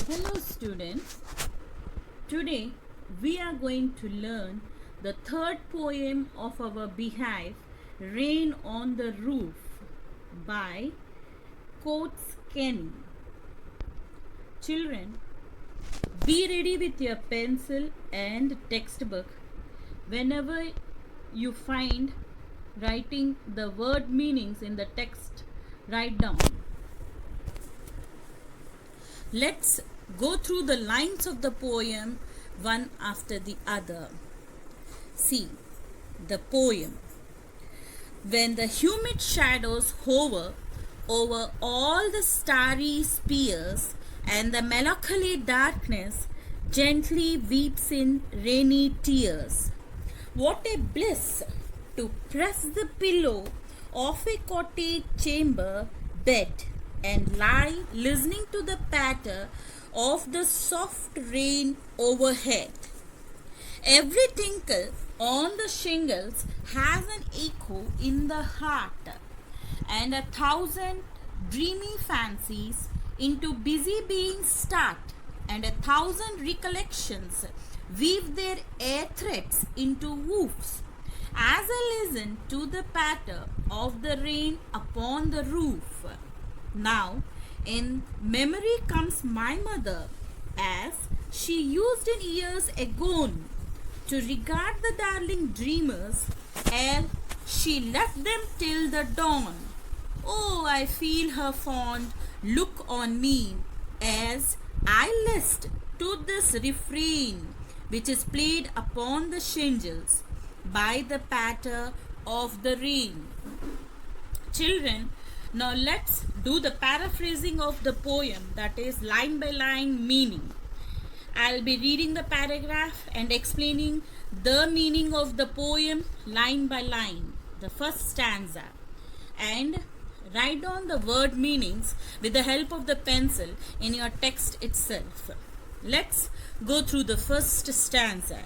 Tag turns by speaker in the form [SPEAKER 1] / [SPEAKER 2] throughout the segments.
[SPEAKER 1] Hello students, today we are going to learn the third poem of our Beehive, Rain on the Roof by Coates Kenny. Children, be ready with your pencil and textbook. Whenever you find writing the word meanings in the text, write down. Let's go through the lines of the poem one after the other. See the poem. When the humid shadows hover over all the starry spheres and the melancholy darkness gently weeps in rainy tears. What a bliss to press the pillow of a cottage chamber bed and lie listening to the patter of the soft rain overhead. Every tinkle on the shingles has an echo in the heart, and 1,000 dreamy fancies into busy beings start, and 1,000 recollections weave their air threads into woofs. As I listen to the patter of the rain upon the roof, now in memory comes my mother, as she used in years agone to regard the darling dreamers ere she left them till the dawn. Oh, I feel her fond look on me as I list to this refrain which is played upon the shingles by the patter of the rain. Children, now let's do the paraphrasing of the poem, that is line by line meaning. I'll be reading the paragraph and explaining the meaning of the poem line by line, the first stanza, and write down the word meanings with the help of the pencil in your text itself. Let's go through the first stanza.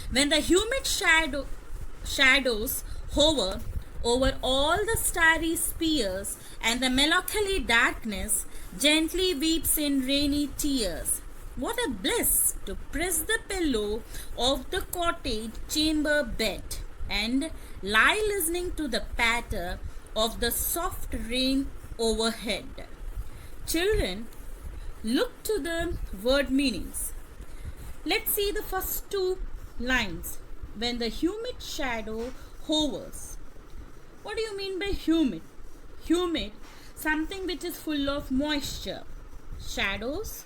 [SPEAKER 1] When the humid shadows hover over all the starry spheres and the melancholy darkness gently weeps in rainy tears. What a bliss to press the pillow of the cottage chamber bed and lie listening to the patter of the soft rain overhead. Children, look to the word meanings. Let's see the first two lines. When the humid shadow hovers. What do you mean by humid? Humid, something which is full of moisture. Shadows?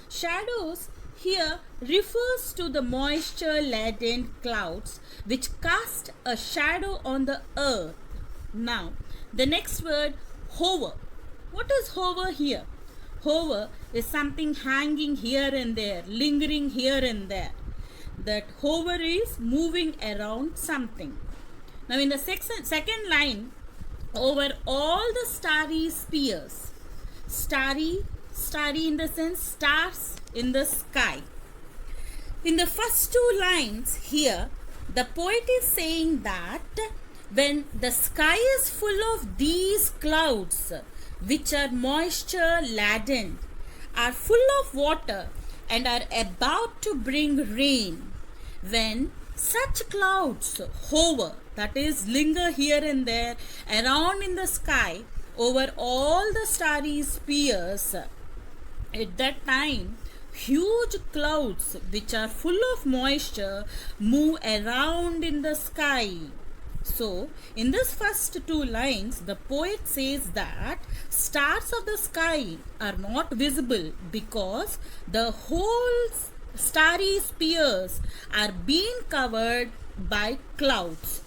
[SPEAKER 1] Shadows here refers to the moisture laden clouds which cast a shadow on the earth. Now, the next word, hover. What is hover here? Hover is something hanging here and there, lingering here and there. That hover is moving around something. Now in the second line, over all the starry spheres. Starry in the sense stars in the sky. In the first two lines here, the poet is saying that when the sky is full of these clouds, which are moisture laden, are full of water and are about to bring rain, when such clouds hover, that is linger here and there around in the sky over all the starry spheres, at that time huge clouds which are full of moisture move around in the sky. So in this first two lines, the poet says that stars of the sky are not visible because the whole starry spheres are being covered by clouds.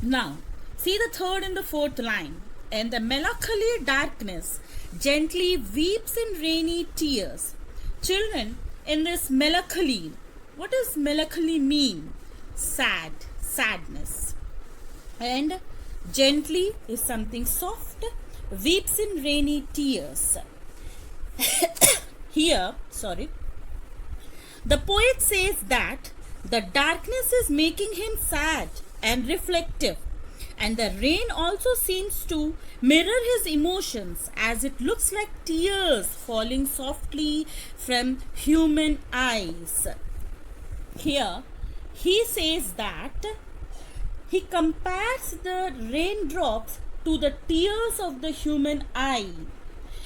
[SPEAKER 1] Now, see the third and the fourth line. And the melancholy darkness gently weeps in rainy tears. Children, in this melancholy, what does melancholy mean? Sad, sadness. And gently is something soft, weeps in rainy tears. Here, the poet says that the darkness is making him sad and reflective, And the rain also seems to mirror his emotions, as it looks like tears falling softly from human eyes. Here, he says that he compares the raindrops to the tears of the human eye.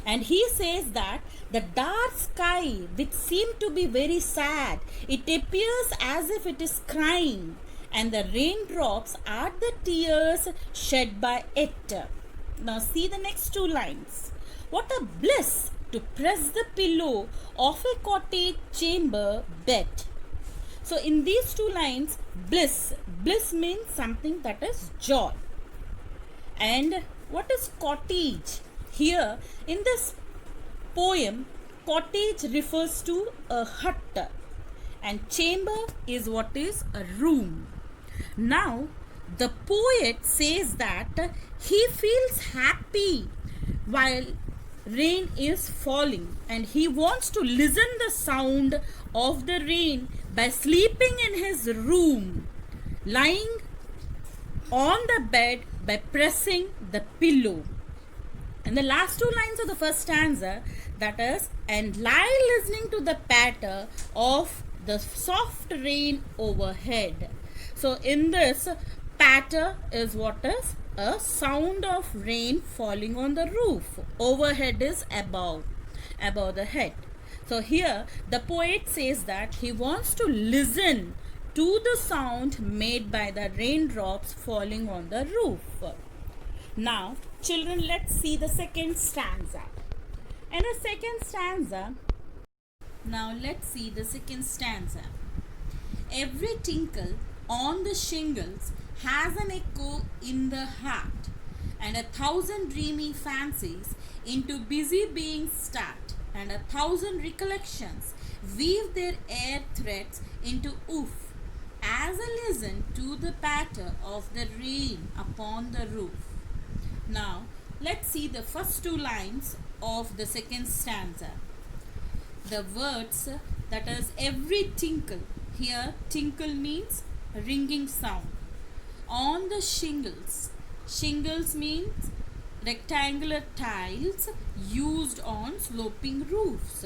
[SPEAKER 1] And he says that the dark sky, which seemed to be very sad, it appears as if it is crying, and the raindrops are the tears shed by it. Now see the next two lines. What a bliss to press the pillow of a cottage chamber bed. So in these two lines, bliss means something that is joy. And what is cottage? Here in this poem, cottage refers to a hut, and chamber is what is a room. Now the poet says that he feels happy while rain is falling, and he wants to listen the sound of the rain by sleeping in his room, lying on the bed by pressing the pillow. And the last two lines of the first stanza, that is, and lie listening to the patter of the soft rain overhead. So in this, patter is what is a sound of rain falling on the roof. Overhead is above the head. So here the poet says that he wants to listen to the sound made by the raindrops falling on the roof. Now children, let's see the second stanza. And the second stanza, now let's see the second stanza. Every tinkle on the shingles has an echo in the heart, and 1,000 dreamy fancies into busy beings start, and 1,000 recollections weave their air threads into oof, as I listen to the patter of the rain upon the roof. Now let's see the first two lines of the second stanza. The words, that is, every tinkle. Here tinkle means ringing sound. On the shingles. Shingles means rectangular tiles used on sloping roofs.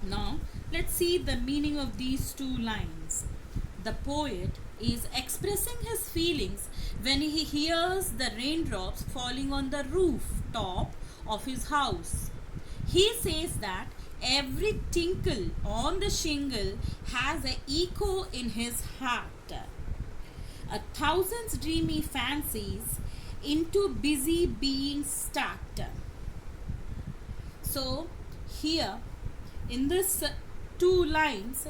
[SPEAKER 1] Now let's see the meaning of these two lines. The poet is expressing his feelings when he hears the raindrops falling on the rooftop of his house. He says that every tinkle on the shingle has an echo in his heart. 1,000 dreamy fancies into busy beings start. So here in this two lines,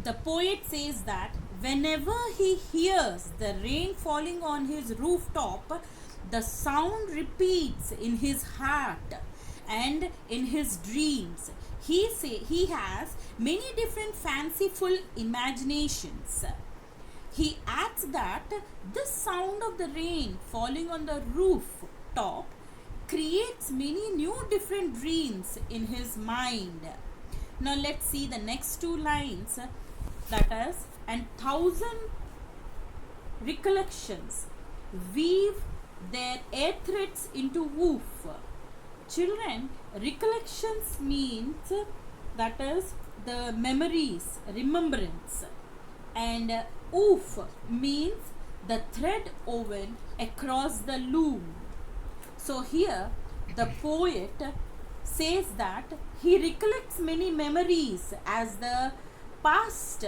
[SPEAKER 1] the poet says that whenever he hears the rain falling on his rooftop, the sound repeats in his heart and in his dreams. He has many different fanciful imaginations. He adds that the sound of the rain falling on the rooftop creates many new different dreams in his mind. Now let's see the next two lines, that is, and 1,000 recollections weave their air threads into woof. Children, recollections means, that is, the memories, remembrance, and oof means the thread woven across the loom. So here the poet says that he recollects many memories as the past,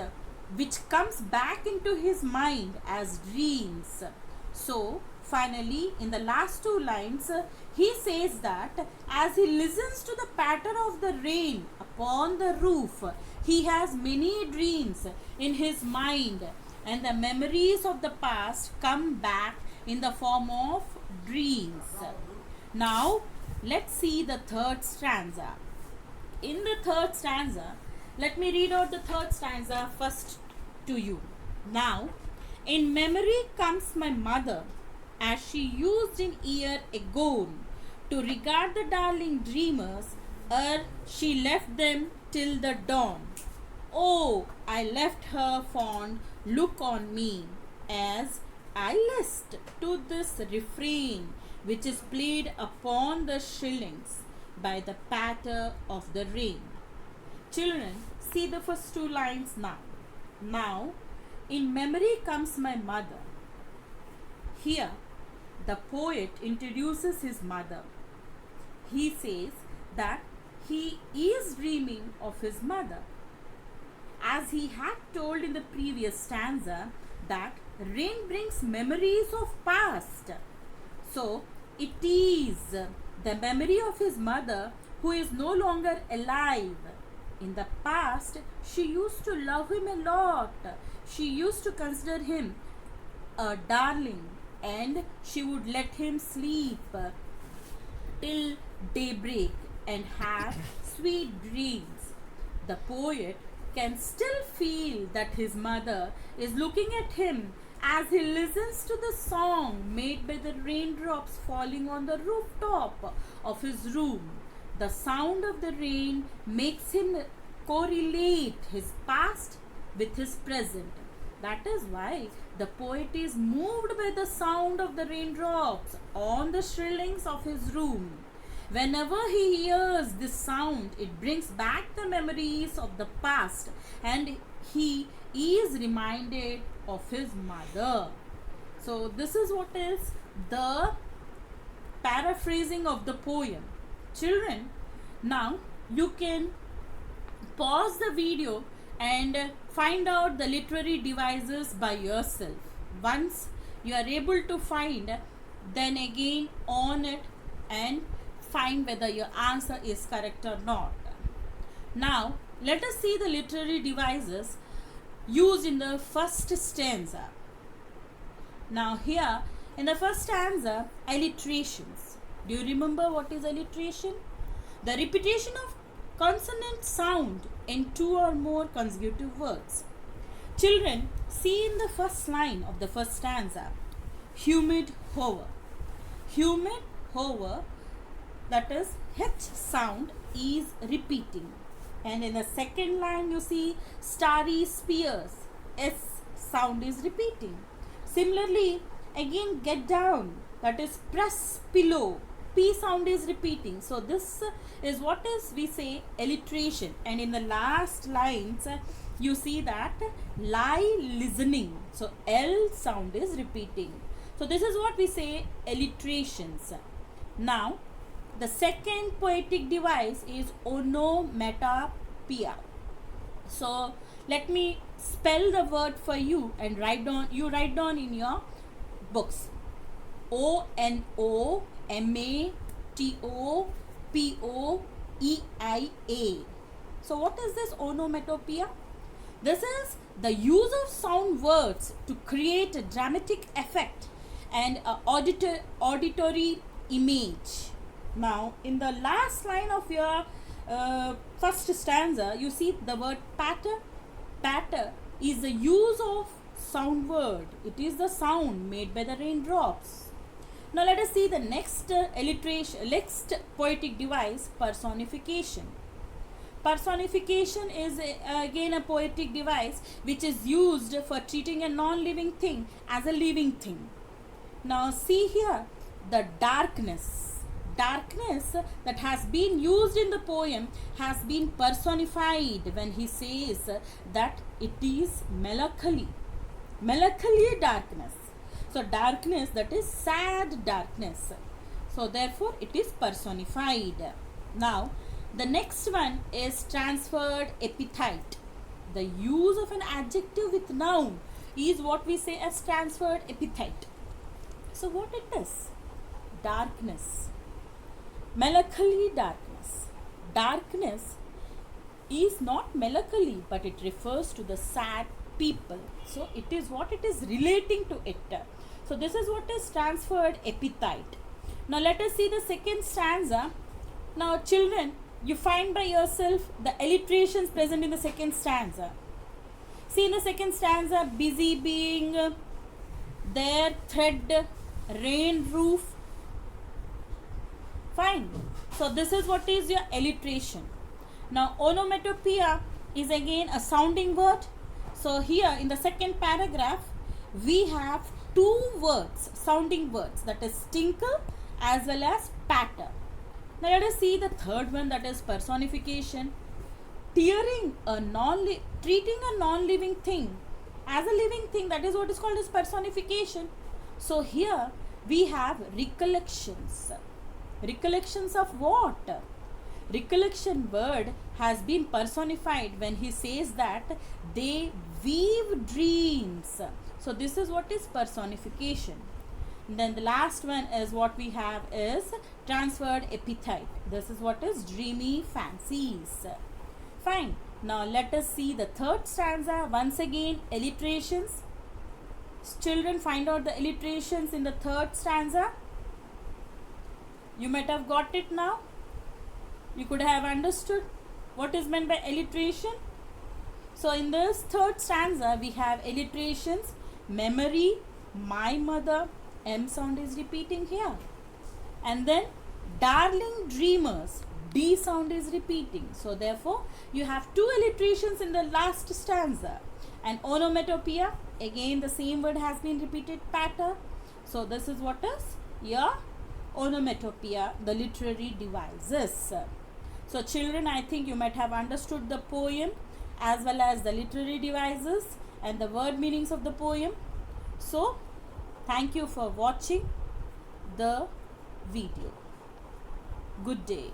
[SPEAKER 1] which comes back into his mind as dreams. So finally in the last two lines, he says that as he listens to the patter of the rain upon the roof, he has many dreams in his mind, and the memories of the past come back in the form of dreams. Now let's see the third stanza. In the third stanza, let me read out the third stanza first to you. Now, in memory comes my mother, as she used in year agone, to regard the darling dreamers, ere she left them till the dawn. Oh, I left her fond look on me, as I list to this refrain which is played upon the shillings by the patter of the rain. Children, see the first two lines now. Now, in memory comes my mother. Here, the poet introduces his mother. He says that he is dreaming of his mother. As he had told in the previous stanza that rain brings memories of past. So, it is the memory of his mother who is no longer alive. In the past, she used to love him a lot. She used to consider him a darling, and she would let him sleep till daybreak and have sweet dreams. The poet can still feel that his mother is looking at him as he listens to the song made by the raindrops falling on the rooftop of his room. The sound of the rain makes him correlate his past with his present. That is why the poet is moved by the sound of the raindrops on the shrillings of his room. Whenever he hears this sound, it brings back the memories of the past, and he is reminded of his mother. So this is what is the paraphrasing of the poem. Children, now you can pause the video and find out the literary devices by yourself. Once you are able to find, then again on it and find whether your answer is correct or not. Now let us see the literary devices used in the first stanza. Now here in the first stanza, alliterations. Do you remember what is alliteration? The repetition of consonant sound in two or more consecutive words. Children, see in the first line of the first stanza, humid hover. Humid hover, that is H sound is repeating. And in the second line you see starry spears, S sound is repeating. Similarly, again get down, that is press pillow, P sound is repeating. So this is what is we say alliteration. And in the last lines you see that lie listening, so L sound is repeating. So this is what we say alliterations. Now the second poetic device is onomatopoeia. So let me spell the word for you and write down in your books. onomatopoeia. So what is this onomatopoeia? This is the use of sound words to create a dramatic effect and auditory image. Now in the last line of your first stanza you see the word patter. Patter is the use of sound word. It is the sound made by the raindrops. Now let us see the next next poetic device, personification. Personification is again a poetic device which is used for treating a non-living thing as a living thing. Now see here the darkness that has been used in the poem has been personified when he says that it is melancholy darkness. So darkness, that is sad darkness. So therefore it is personified. Now the next one is transferred epithet. The use of an adjective with noun is what we say as transferred epithet. So what it is? Darkness. Melancholy darkness. Darkness is not melancholy, but it refers to the sad people. So it is what it is relating to it. So this is what is transferred epithet. Now let us see the second stanza. Now children, you find by yourself the alliterations present in the second stanza. See in the second stanza, busy being, there, thread, rain, roof. Fine. So this is what is your alliteration. Now onomatopoeia is again a sounding word. So here in the second paragraph we have two words, sounding words, that is tinkle as well as patter. Now let us see the third one, that is personification. Treating a non-living thing as a living thing, that is what is called as personification. So here we have recollections. Recollections of what? Recollection word has been personified when he says that they weave dreams. So this is what is personification. Then the last one is what we have is transferred epithet. This is what is dreamy fancies. Fine. Now let us see the third stanza. Once again, alliterations. Children, find out the alliterations in the third stanza. You might have got it now. You could have understood what is meant by alliteration. So in this third stanza, we have alliterations. Memory, my mother, M sound is repeating here. And then darling dreamers, D sound is repeating. So therefore, you have two alliterations in the last stanza. And onomatopoeia, again the same word has been repeated, patter. So this is what is your onomatopoeia, the literary devices. So children, I think you might have understood the poem as well as the literary devices and the word meanings of the poem. So thank you for watching the video. Good day.